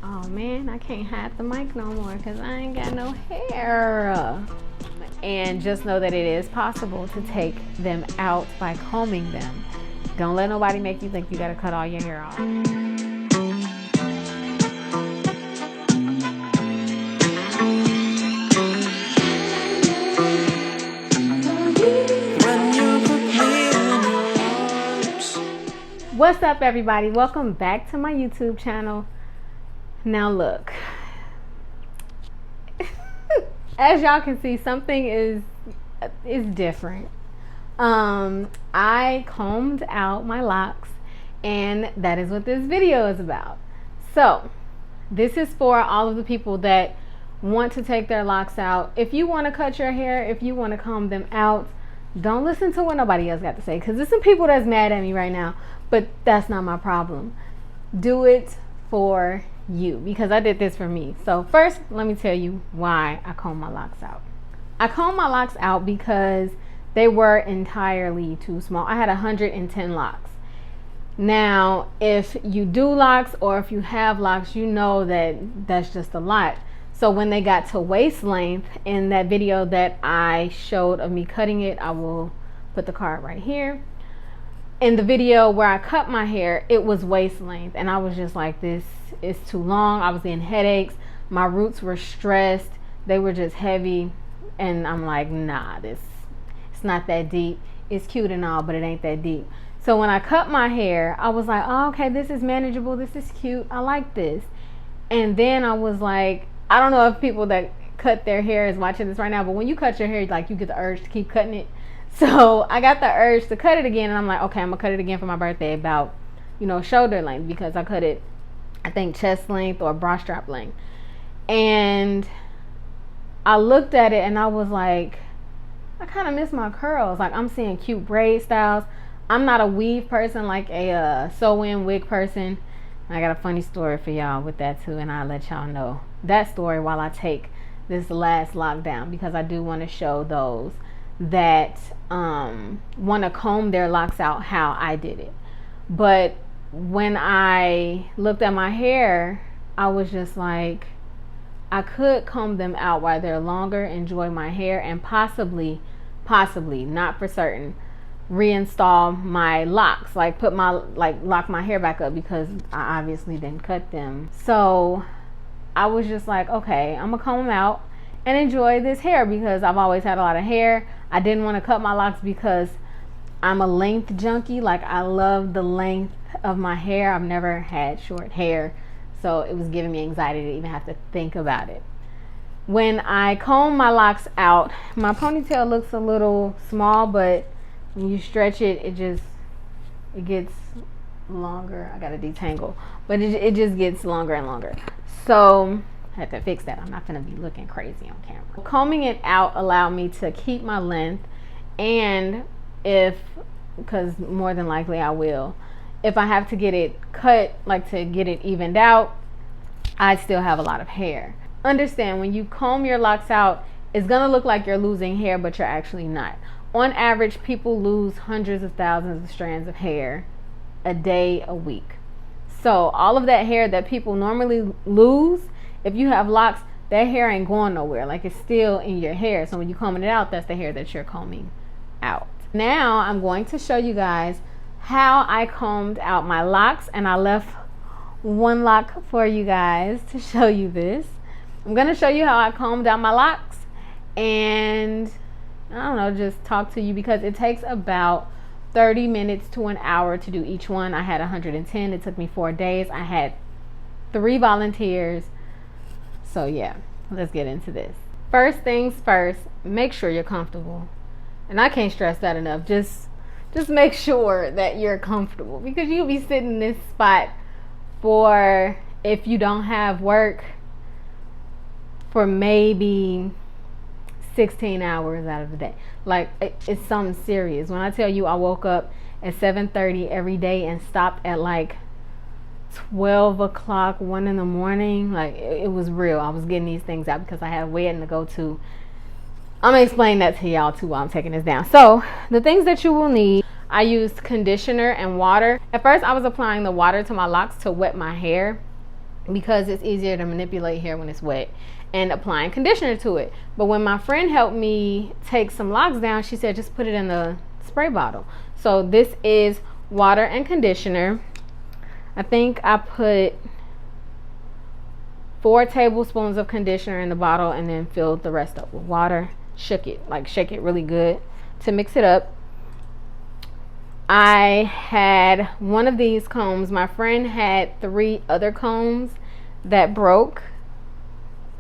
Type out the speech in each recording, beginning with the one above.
Oh man, I can't hide the mic no more because I ain't got no hair. And just know that it is possible to take them out by combing them. Don't let nobody make you think you gotta cut all your hair off. What's up, everybody? Welcome back to my YouTube channel. Now look, as y'all can see, something is different. I combed out my locks, and that is what this video is about. So this is for all of the people that want to take their locks out. If you want to cut your hair, if you want to comb them out, don't listen to what nobody else got to say, because there's some people that's mad at me right now, but that's not my problem. Do it for you, because I did this for me. So first, let me tell you why I comb my locks out. I comb my locks out because they were entirely too small. I had 110 locks. Now, if you do locks or if you have locks, you know that that's just a lot. So when they got to waist length, in that video that I showed of me cutting it, I will put the card right here. In the video where I cut my hair, it was waist length, and I was just like, this is too long. I was getting headaches. My roots were stressed. They were just heavy. And I'm like, nah, it's not that deep. It's cute and all, but it ain't that deep. So when I cut my hair, I was like, oh, okay, this is manageable. This is cute. I like this. And then I was like, I don't know if people that cut their hair is watching this right now, but when you cut your hair, like, you get the urge to keep cutting it. So I got the urge to cut it again, and I'm like, okay, I'm gonna cut it again for my birthday about, shoulder length, because I cut it, I think, chest length or bra strap length. And I looked at it and I was like, I kind of miss my curls. Like, I'm seeing cute braid styles. I'm not a weave person, like a sew-in wig person. I got a funny story for y'all with that too, and I'll let y'all know that story while I take this last lockdown, because I do want to show those that want to comb their locks out how I did it. But when I looked at my hair, I was just like, I could comb them out while they're longer, enjoy my hair, and possibly, not for certain, reinstall my locks, like lock my hair back up, because I obviously didn't cut them. So I was just like, okay, I'm gonna comb them out and enjoy this hair, because I've always had a lot of hair. I didn't want to cut my locks because I'm a length junkie. Like, I love the length of my hair. I've never had short hair, so it was giving me anxiety to even have to think about it. When I comb my locks out, my ponytail looks a little small, but when you stretch it, it gets longer. I gotta detangle, but it just gets longer and longer. So I had to fix that. I'm not gonna be looking crazy on camera. Combing it out allowed me to keep my length, and because more than likely I will, if I have to get it cut, like to get it evened out, I still have a lot of hair. Understand, when you comb your locks out, it's gonna look like you're losing hair, but you're actually not. On average, people lose hundreds of thousands of strands of hair a day, a week. So all of that hair that people normally lose, if you have locks, that hair ain't going nowhere. Like, it's still in your hair. So when you're combing it out, that's the hair that you're combing out. Now I'm going to show you guys how I combed out my locks, and I left one lock for you guys to show you this. I'm going to show you how I combed out my locks, and I don't know, just talk to you, because it takes about 30 minutes to an hour to do each one. I had 110. It took me 4 days. I had 3 volunteers. So yeah, let's get into this. First things first, make sure you're comfortable. And I can't stress that enough. Just make sure that you're comfortable, because you'll be sitting in this spot for, if you don't have work, for maybe 16 hours out of the day. Like, it's something serious. When I tell you I woke up at 7:30 every day and stopped at like 12 o'clock, 1 in the morning, like, it was real. I was getting these things out because I had a wedding to go to. I'm gonna explain that to y'all too while I'm taking this down. So the things that you will need, I used conditioner and water. At first I was applying the water to my locks to wet my hair. because it's easier to manipulate hair when it's wet, and applying conditioner to it. But when my friend helped me take some locks down, she said just put it in the spray bottle. So this is water and conditioner. I think I put 4 tablespoons of conditioner in the bottle and then filled the rest up with water. Shake it really good to mix it up. I had one of these combs. My friend had 3 other combs that broke,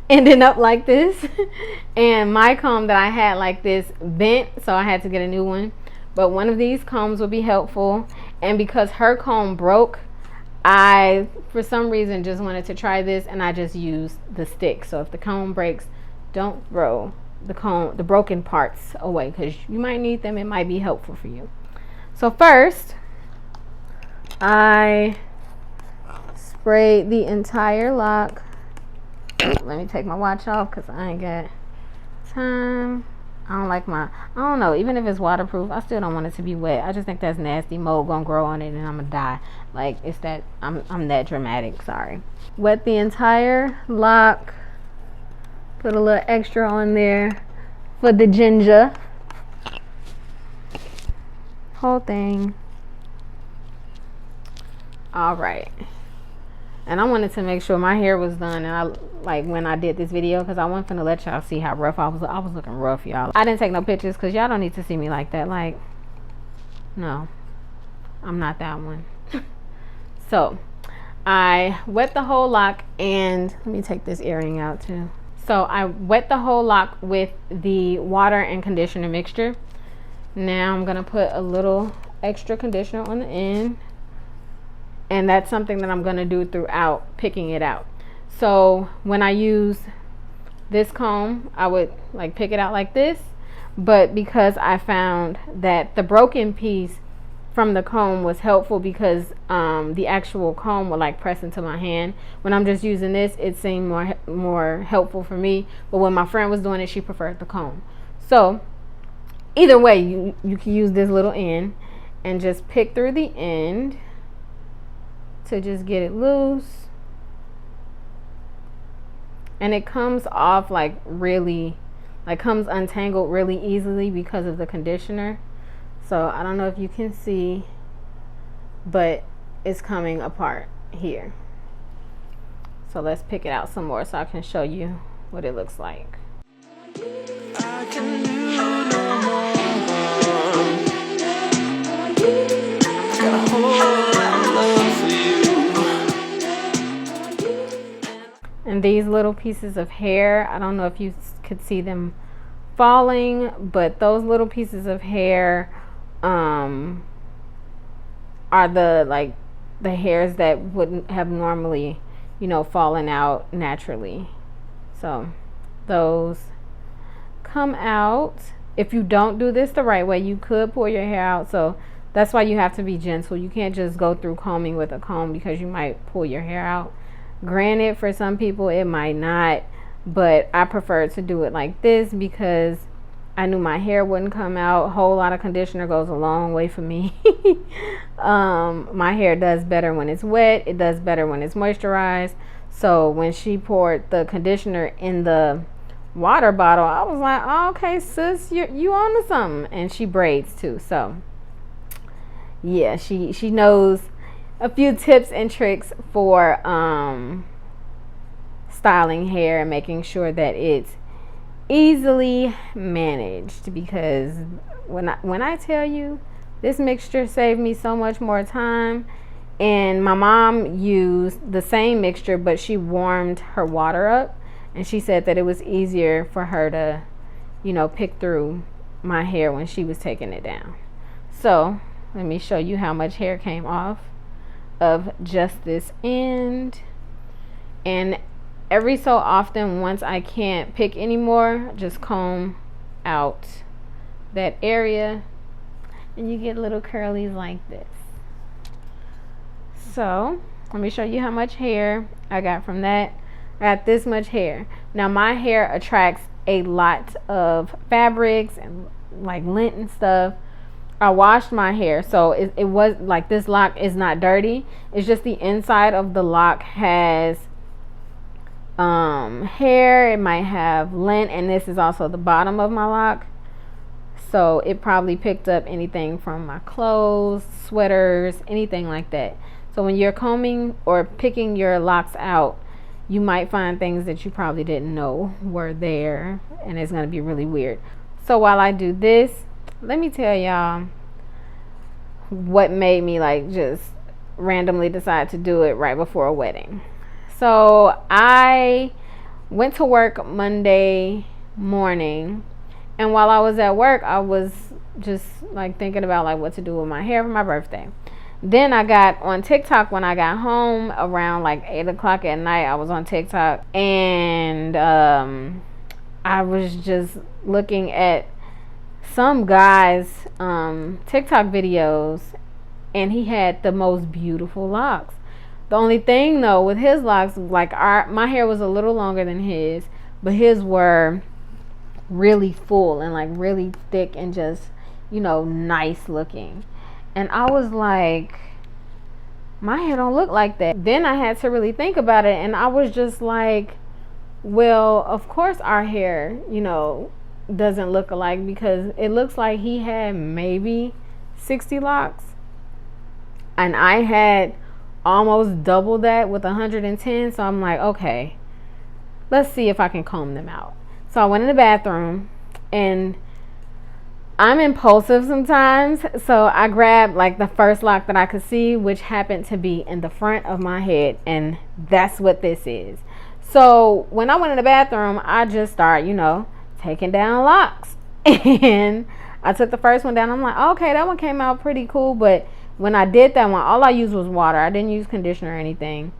ended up like this. And my comb that I had like this bent, so I had to get a new one. But one of these combs would be helpful. And because her comb broke, I, for some reason, just wanted to try this, and I just used the stick. So if the comb breaks, don't throw the broken parts away, because you might need them. It might be helpful for you. So first, I sprayed the entire lock. Let me take my watch off because I ain't got time. I don't know, even if it's waterproof, I still don't want it to be wet. I just think that's nasty. Mold gonna grow on it and I'm gonna die. Like, it's that, I'm that dramatic, sorry. Wet the entire lock. Put a little extra on there for the ginger. Whole thing. All right. And I wanted to make sure my hair was done, and when I did this video, because I wasn't finna let y'all see how rough I was looking rough, y'all. I didn't take no pictures because y'all don't need to see me like that. Like, no, I'm not that one. So I wet the whole lock, and let me take this earring out too. So I wet the whole lock with the water and conditioner mixture. Now I'm gonna put a little extra conditioner on the end, and that's something that I'm gonna do throughout picking it out. So when I use this comb, I would like pick it out like this, but because I found that the broken piece from the comb was helpful, because the actual comb would like press into my hand. When I'm just using this, it seemed more helpful for me, but when my friend was doing it, she preferred the comb. So either way, you can use this little end and just pick through the end to just get it loose. And it comes off comes untangled really easily because of the conditioner. So I don't know if you can see, but it's coming apart here. So let's pick it out some more so I can show you what it looks like. I can do no more. Got a whole lot of love for you. And these little pieces of hair, I don't know if you could see them falling, but those little pieces of hair are the hairs that wouldn't have normally, fallen out naturally. So those come out. If you don't do this the right way, you could pull your hair out. So that's why you have to be gentle. You can't just go through combing with a comb, because you might pull your hair out. Granted, for some people it might not, but I prefer to do it like this because I knew my hair wouldn't come out. A whole lot of conditioner goes a long way for me. My hair does better when it's wet. It does better when it's moisturized. So when she poured the conditioner in the water bottle, I was like, oh, okay, sis, you on to something. And she braids too. So yeah, she knows a few tips and tricks for styling hair and making sure that it's easily managed, because when I tell you, this mixture saved me so much more time. And my mom used the same mixture, but she warmed her water up, and she said that it was easier for her to pick through my hair when she was taking it down. So let me show you how much hair came off of just this end. And every so often, once I can't pick anymore, just comb out that area, and you get little curlies like this. So let me show you how much hair I got from that. I got this much hair. Now my hair attracts a lot of fabrics and like lint and stuff. I washed my hair, so it was like, this lock is not dirty. It's just the inside of the lock has hair. It might have lint, and this is also the bottom of my lock. So it probably picked up anything from my clothes, sweaters, anything like that. So when you're combing or picking your locks out, you might find things that you probably didn't know were there, and it's going to be really weird. So while I do this, let me tell y'all what made me like just randomly decide to do it right before a wedding. So I went to work Monday morning, and while I was at work, I was just like thinking about like what to do with my hair for my birthday. Then I got on TikTok when I got home around like 8 o'clock at night. I was on TikTok, and I was just looking at some guy's TikTok videos, and he had the most beautiful locks. The only thing though with his locks, like my hair was a little longer than his, but his were really full and like really thick and just, you know, nice looking. And I was like, my hair don't look like that. Then I had to really think about it, and I was just like, well, of course our hair, you know, doesn't look alike, because it looks like he had maybe 60 locks and I had almost double that with 110. So I'm like, okay, let's see if I can comb them out. So I went in the bathroom, and I'm impulsive sometimes, so I grabbed like the first lock that I could see, which happened to be in the front of my head, and that's what this is. So when I went in the bathroom, I just started, you know, taking down locks. And I took the first one down. I'm like, okay, that one came out pretty cool. But when I did that one, all I used was water. I didn't use conditioner or anything.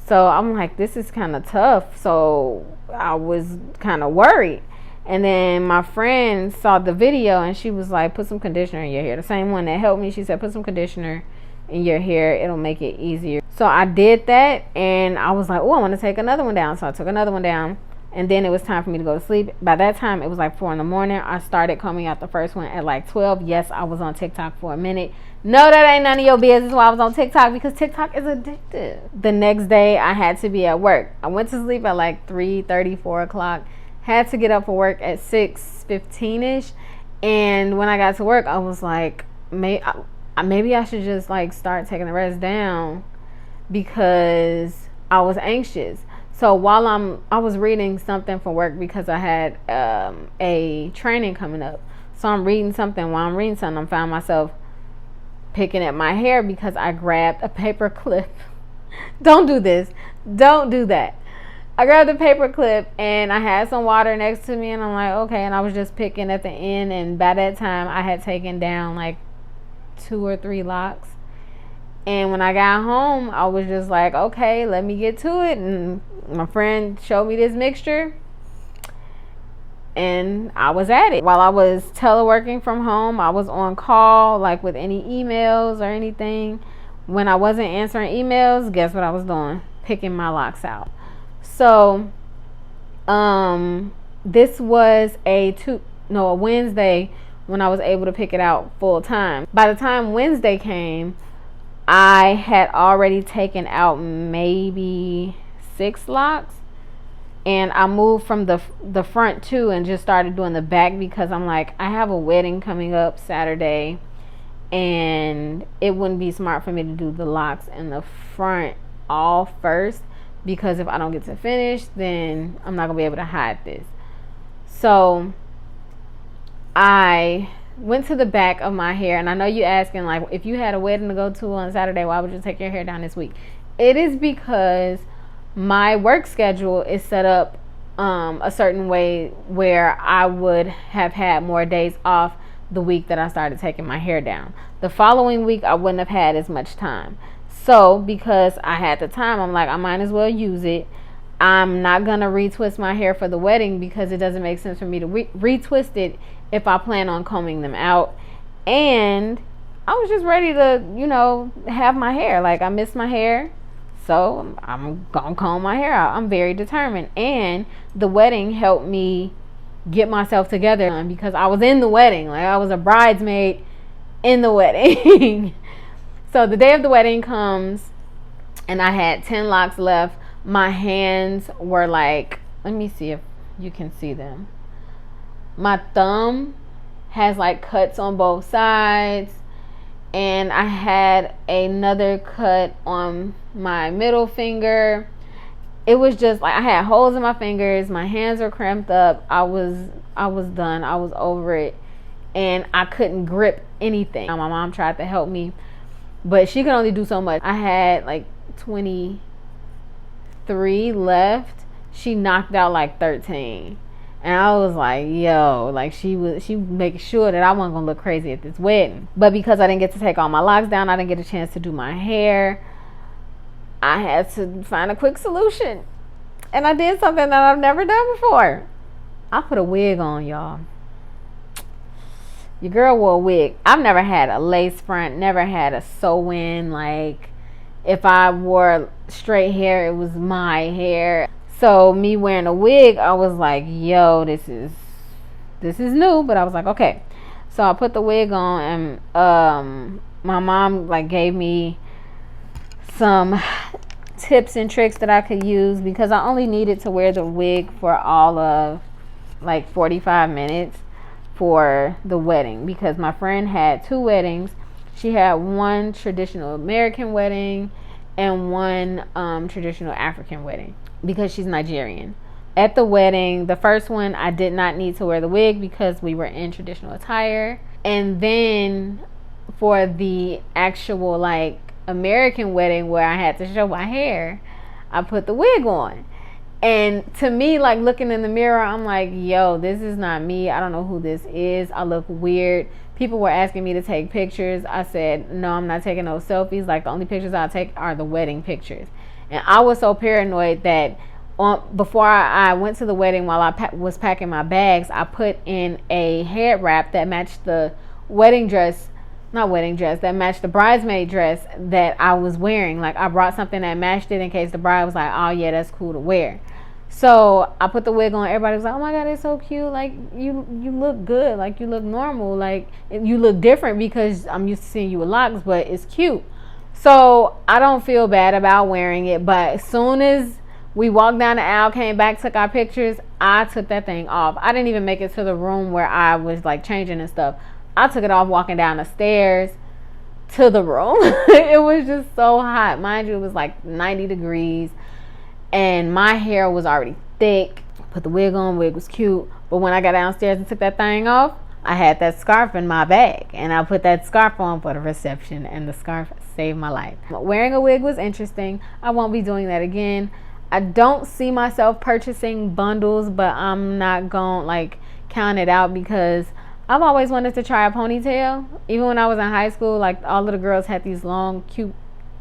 So I'm like, this is kind of tough. So I was kind of worried. And then my friend saw the video, and she was like, put some conditioner in your hair. The same one that helped me, she said, put some conditioner in your hair. It'll make it easier. So I did that, and I was like, oh, I want to take another one down. So I took another one down, and then it was time for me to go to sleep. By that time, it was like 4 a.m. I started combing out the first one at like 12. Yes, I was on TikTok for a minute. No, that ain't none of your business why I was on TikTok, because TikTok is addictive. The next day, I had to be at work. I went to sleep at like 3:30, 4 o'clock. Had to get up for work at 6:15ish, and when I got to work, I was like, maybe I should just like start taking the rest down, because I was anxious. So while I was reading something for work, because I had a training coming up. So I'm reading something. While I'm reading something, I found myself picking at my hair because I grabbed a paper clip. Don't do this. Don't do that. I grabbed a paper clip, and I had some water next to me, and I'm like, okay. And I was just picking at the end, and by that time I had taken down like 2 or 3 locks. And when I got home, I was just like, okay, let me get to it. And my friend showed me this mixture, and I was at it. While I was teleworking from home, I was on call, like with any emails or anything. When I wasn't answering emails, guess what I was doing? Picking my locks out. So this was a Wednesday when I was able to pick it out full time. By the time Wednesday came, I had already taken out maybe 6 locks, and I moved from the front too and just started doing the back, because I'm like, I have a wedding coming up Saturday, and it wouldn't be smart for me to do the locks in the front all first, because if I don't get to finish, then I'm not gonna be able to hide this. So I went to the back of my hair, and I know you asking, like, if you had a wedding to go to on Saturday, why would you take your hair down this week? It is because my work schedule is set up a certain way where I would have had more days off the week that I started taking my hair down. The following week, I wouldn't have had as much time. So because I had the time, I'm like, I might as well use it. I'm not going to retwist my hair for the wedding, because it doesn't make sense for me to retwist it if I plan on combing them out. And I was just ready to, you know, have my hair. Like, I miss my hair, so I'm going to comb my hair out. I'm very determined. And the wedding helped me get myself together, because I was in the wedding. Like, I was a bridesmaid in the wedding. So the day of the wedding comes, and I had 10 locks left. my hands were like, let me see if you can see them. My thumb has like cuts on both sides, and I had another cut on my middle finger. It was just like I had holes in my fingers, my hands were cramped up. I was done. I was over it, and I couldn't grip anything. My mom tried to help me, but she could only do so much. I had like 23 left. She knocked out like 13. And I was like, yo, like she making sure that I wasn't gonna look crazy at this wedding. But because I didn't get to take all my locks down, I didn't get a chance to do my hair. I had to find a quick solution. And I did something that I've never done before. I put a wig on, y'all. Your girl wore a wig. I've never had a lace front, never had a sew-in. Like, if I wore straight hair, it was my hair. So me wearing a wig, I was like, yo, this is new. But I was like, okay. So I put the wig on, and my mom like gave me some tips and tricks that I could use, because I only needed to wear the wig for all of like 45 minutes for the wedding, because my friend had 2 weddings. She had one traditional American wedding and one traditional African wedding, because she's Nigerian. At the wedding, the first one, I did not need to wear the wig because we were in traditional attire. And then for the actual like American wedding, where I had to show my hair, I put the wig on. And to me, like looking in the mirror, I'm like, yo, this is not me. I don't know who this is. I look weird. People were asking me to take pictures. I said, no, I'm not taking those selfies. Like, the only pictures I'll take are the wedding pictures. And I was so paranoid that before I went to the wedding, while I was packing my bags, I put in a head wrap that matched the that matched the bridesmaid dress that I was wearing. Like, I brought something that matched it in case the bride was like, oh yeah, that's cool to wear. So I put the wig on. Everybody was like, oh my god, it's so cute. Like, you look good. Like, you look normal. Like, you look different, because I'm used to seeing you with locks, but it's cute. So I don't feel bad about wearing it. But as soon as we walked down the aisle, came back, took our pictures, I took that thing off. I didn't even make it to the room where I was like changing and stuff. I took it off walking down the stairs to the room. It was just so hot. Mind you, it was like 90 degrees. And my hair was already thick. Put the wig on. Wig was cute. But when I got downstairs and took that thing off, I had that scarf in my bag. And I put that scarf on for the reception. And the scarf saved my life. Wearing a wig was interesting. I won't be doing that again. I don't see myself purchasing bundles, but I'm not going to like count it out, because I've always wanted to try a ponytail. Even when I was in high school, like all of the girls had these long, cute,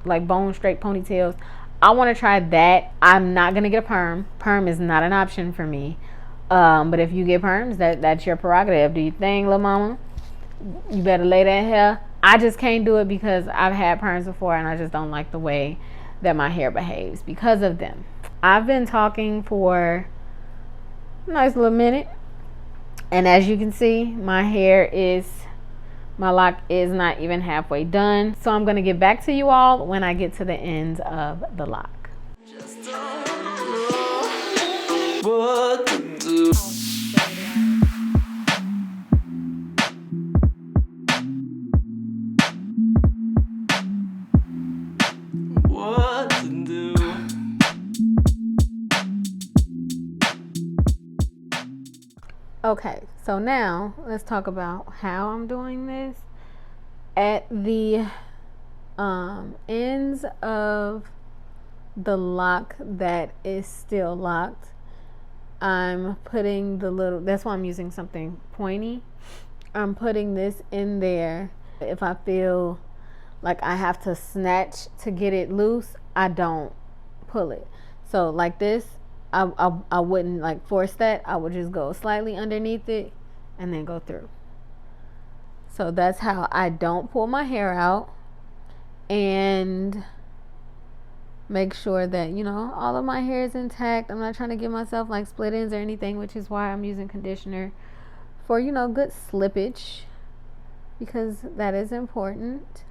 like bone straight ponytails. I want to try that. I'm not going to get a perm. Perm is not an option for me. But if you get perms, that's your prerogative. Do you think, little mama? You better lay that hair. I just can't do it because I've had perms before, and I just don't like the way that my hair behaves because of them. I've been talking for a nice little minute. And as you can see, my lock is not even halfway done. So I'm going to get back to you all when I get to the ends of the lock. Just don't know what to do. What to do. Okay, so now let's talk about how I'm doing this. At the ends of the lock that is still locked, I'm putting that's why I'm using something pointy. I'm putting this in there. If I feel like I have to snatch to get it loose, I don't pull it. So like this, I wouldn't like force that. I would just go slightly underneath it and then go through. So that's how I don't pull my hair out, and make sure that, all of my hair is intact. I'm not trying to give myself like split ends or anything, which is why I'm using conditioner for, good slippage, because that is important.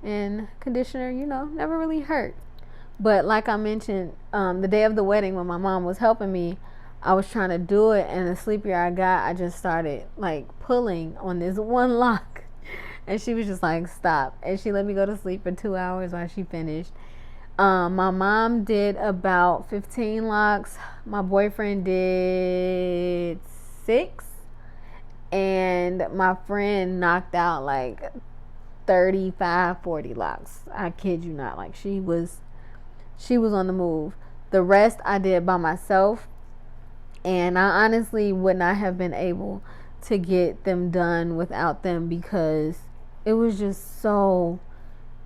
And conditioner, never really hurt. But like I mentioned, the day of the wedding when my mom was helping me, I was trying to do it, and the sleepier I got, I just started like pulling on this one lock, and she was just like, stop. And she let me go to sleep for 2 hours while she finished. My mom did about 15 locks. My boyfriend did 6. And my friend knocked out like 35, 40 locks. I kid you not. Like she was on the move. The rest I did by myself. And I honestly would not have been able to get them done without them, because it was just so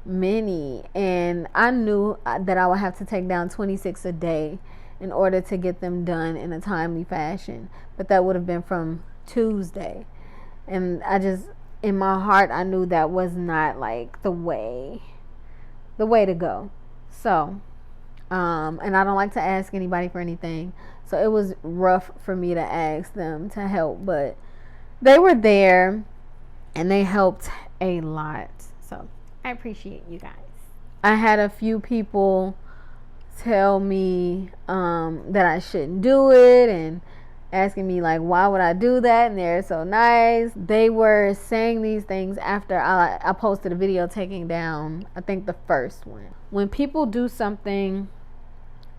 many. And I knew that I would have to take down 26 a day in order to get them done in a timely fashion. But that would have been from Tuesday. And I just, in my heart, I knew that was not like the way to go. So, and I don't like to ask anybody for anything. So it was rough for me to ask them to help, but they were there and they helped a lot. So I appreciate you guys. I had a few people tell me that I shouldn't do it, and asking me like, why would I do that? And they're so nice. They were saying these things after I posted a video taking down, I think, the first one. When people do something,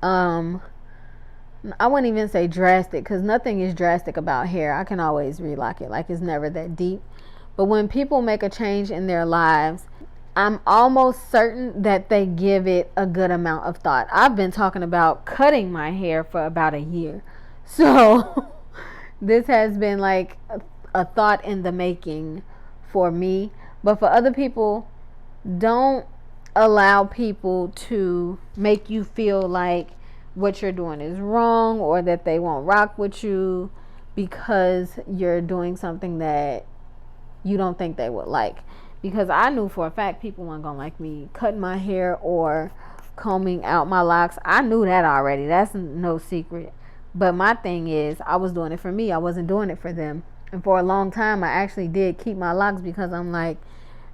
I wouldn't even say drastic, because nothing is drastic about hair. I can always relock it. Like, it's never that deep. But when people make a change in their lives, I'm almost certain that they give it a good amount of thought. I've been talking about cutting my hair for about a year. So this has been like a thought in the making for me. But for other people, don't allow people to make you feel like what you're doing is wrong, or that they won't rock with you because you're doing something that you don't think they would like. Because I knew for a fact people weren't gonna like me cutting my hair or combing out my locks. I knew that already. That's no secret. But my thing is, I was doing it for me. I wasn't doing it for them. And for a long time, I actually did keep my locks, because I'm like,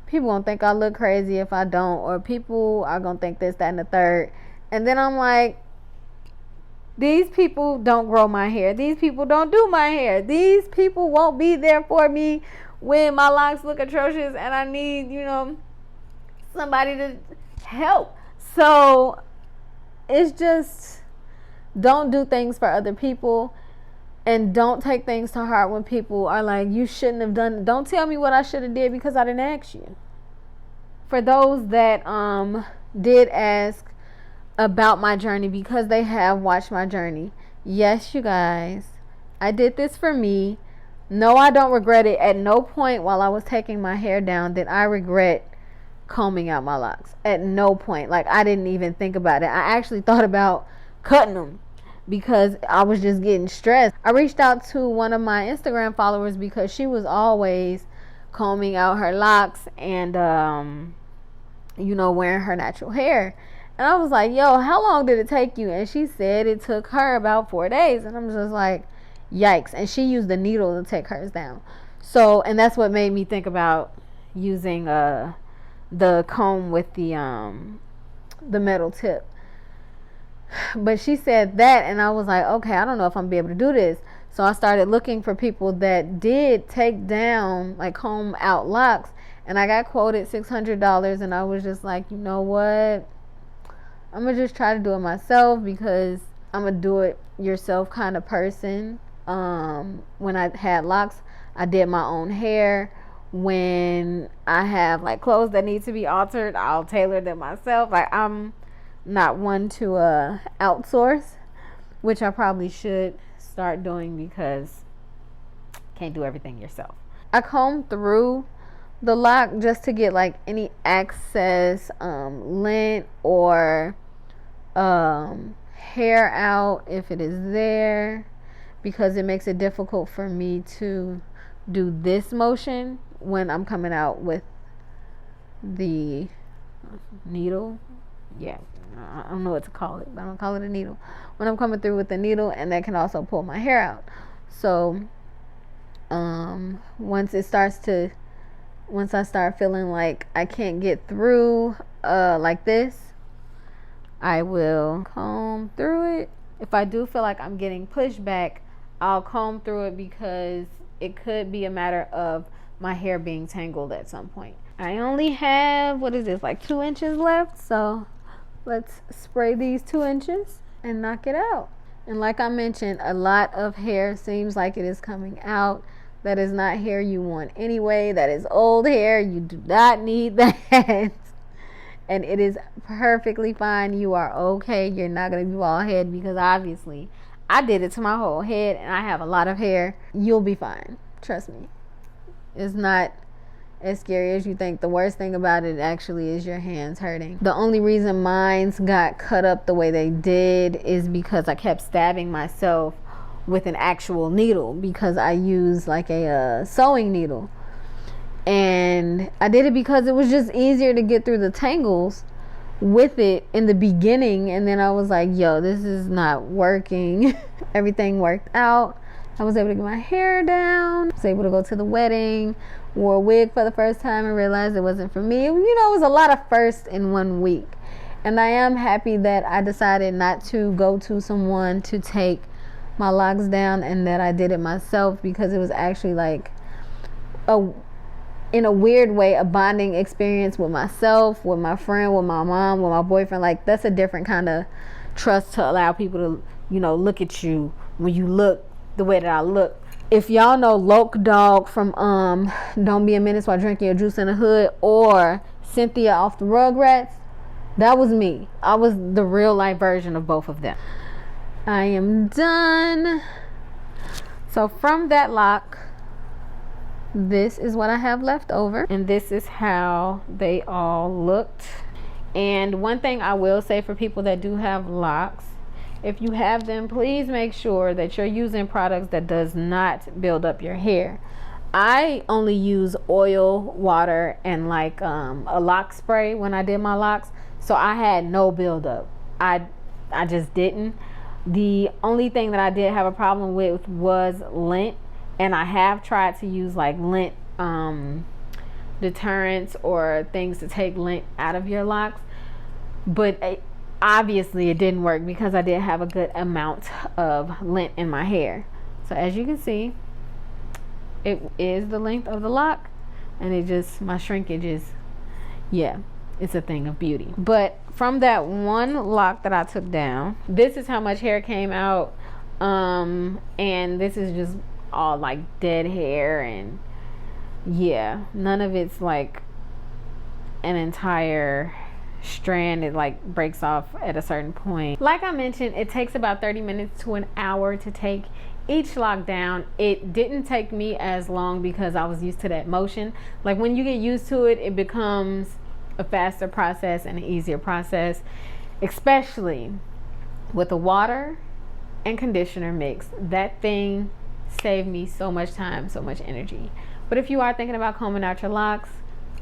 people gonna think I look crazy if I don't, or people are gonna think this, that, and the third. And then I'm like, these people don't grow my hair. These people don't do my hair. These people won't be there for me when my locks look atrocious and I need, somebody to help. So it's just, don't do things for other people, and don't take things to heart when people are like, you shouldn't have done it. Don't tell me what I should have did because I didn't ask you. For those that did ask about my journey, because they have watched my journey, yes, you guys, I did this for me. No, I don't regret it. At no point while I was taking my hair down did I regret combing out my locks. At no point. Like, I didn't even think about it. I actually thought about cutting them because I was just getting stressed. I reached out to one of my Instagram followers because she was always combing out her locks and wearing her natural hair. And I was like, yo, how long did it take you? And she said it took her about 4 days. And I'm just like, yikes. And she used the needle to take hers down. So, and that's what made me think about using the comb with the metal tip. But she said that, and I was like, okay, I don't know if I'm gonna be able to do this. So I started looking for people that did take down, like, comb out locks, and I got quoted $600, and I was just like, you know what? I'm gonna just try to do it myself, because I'm a do it yourself kind of person. When I had locks, I did my own hair. When I have like clothes that need to be altered, I'll tailor them myself. Like, I'm not one to outsource, which I probably should start doing, because can't do everything yourself. I comb through the lock just to get like any excess lint or hair out if it is there, because it makes it difficult for me to do this motion when I'm coming out with the needle. Yeah, I don't know what to call it, but I'm gonna call it a needle. When I'm coming through with the needle, and that can also pull my hair out. So once I start feeling like I can't get through like this, I will comb through it. If I do feel like I'm getting pushback, I'll comb through it because it could be a matter of my hair being tangled at some point. I only have, what is this, like 2 inches left, so let's spray these 2 inches and knock it out. And like I mentioned, a lot of hair seems like it is coming out. That is not hair you want anyway. That is old hair. You do not need that. And it is perfectly fine. You are okay. You're not going to be bald head because obviously I did it to my whole head and I have a lot of hair. You'll be fine. Trust me. It's not as scary as you think. The worst thing about it actually is your hands hurting. The only reason mine's got cut up the way they did is because I kept stabbing myself with an actual needle because I used like a sewing needle. And I did it because it was just easier to get through the tangles with it in the beginning. And then I was like, yo, this is not working. Everything worked out. I was able to get my hair down. I was able to go to the wedding. Wore a wig for the first time and realized it wasn't for me. You know, it was a lot of firsts in 1 week. And I am happy that I decided not to go to someone to take my locks down and that I did it myself, because it was actually like in a weird way, a bonding experience with myself, with my friend, with my mom, with my boyfriend. Like, that's a different kind of trust to allow people to, you know, look at you when you look the way that I look. If y'all know Loc Dog from Don't Be a Menace While Drinking Your Juice in the Hood, or Cynthia off the Rugrats, that was me. I was the real life version of both of them. I am done. So from that lock, this is what I have left over, and this is how they all looked. And one thing I will say for people that do have locks, if you have them, please make sure that you're using products that does not build up your hair. I only use oil, water, and like a lock spray when I did my locks, so I had no buildup. I just didn't. The only thing that I did have a problem with was lint. And I have tried to use like lint deterrents or things to take lint out of your locks, but obviously it didn't work because I did have a good amount of lint in my hair. So as you can see, it is the length of the lock, and it just, my shrinkage is, yeah, it's a thing of beauty. But from that one lock that I took down, this is how much hair came out, and this is just all like dead hair, and yeah, none of it's like an entire strand. It like breaks off at a certain point. Like I mentioned, it takes about 30 minutes to an hour to take each lock down. It didn't take me as long because I was used to that motion. Like when you get used to it, it becomes a faster process and an easier process, especially with the water and conditioner mix. That thing saved me so much time, so much energy. But if you are thinking about combing out your locks,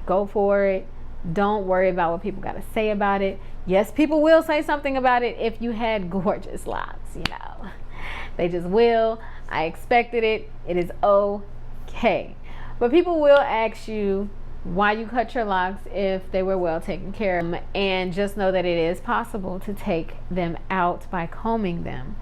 go for it. Don't worry about what people got to say about it. Yes, people will say something about it if you had gorgeous locks, you know. They just will. I expected it. It is okay. But people will ask you why you cut your locks if they were well taken care of. And just know that it is possible to take them out by combing them.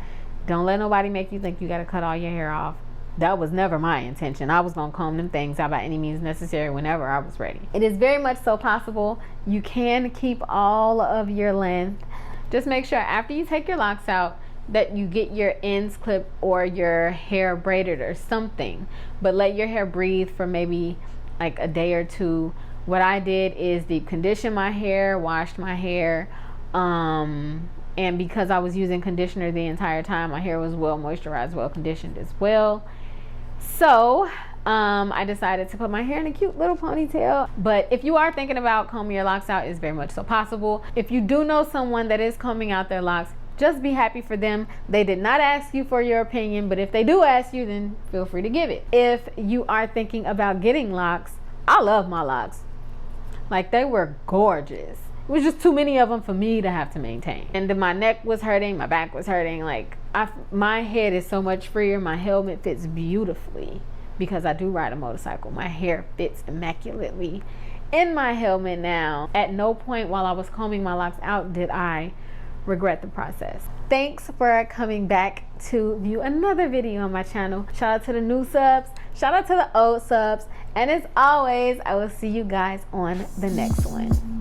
Don't let nobody make you think you got to cut all your hair off. That was never my intention. I was going to comb them things out by any means necessary whenever I was ready. It is very much so possible. You can keep all of your length. Just make sure after you take your locks out that you get your ends clipped or your hair braided or something. But let your hair breathe for maybe like a day or two. What I did is deep condition my hair, washed my hair, and because I was using conditioner the entire time, my hair was well moisturized, well conditioned as well. So I decided to put my hair in a cute little ponytail. But if you are thinking about combing your locks out, it's very much so possible. If you do know someone that is combing out their locks, just be happy for them. They did not ask you for your opinion, but if they do ask you, then feel free to give it. If you are thinking about getting locks, I love my locks. Like, they were gorgeous. It was just too many of them for me to have to maintain. And then my neck was hurting, my back was hurting. Like, my head is so much freer. My helmet fits beautifully because I do ride a motorcycle. My hair fits immaculately in my helmet now. At no point while I was combing my locks out did I regret the process. Thanks for coming back to view another video on my channel. Shout out to the new subs, shout out to the old subs, and as always, I will see you guys on the next one.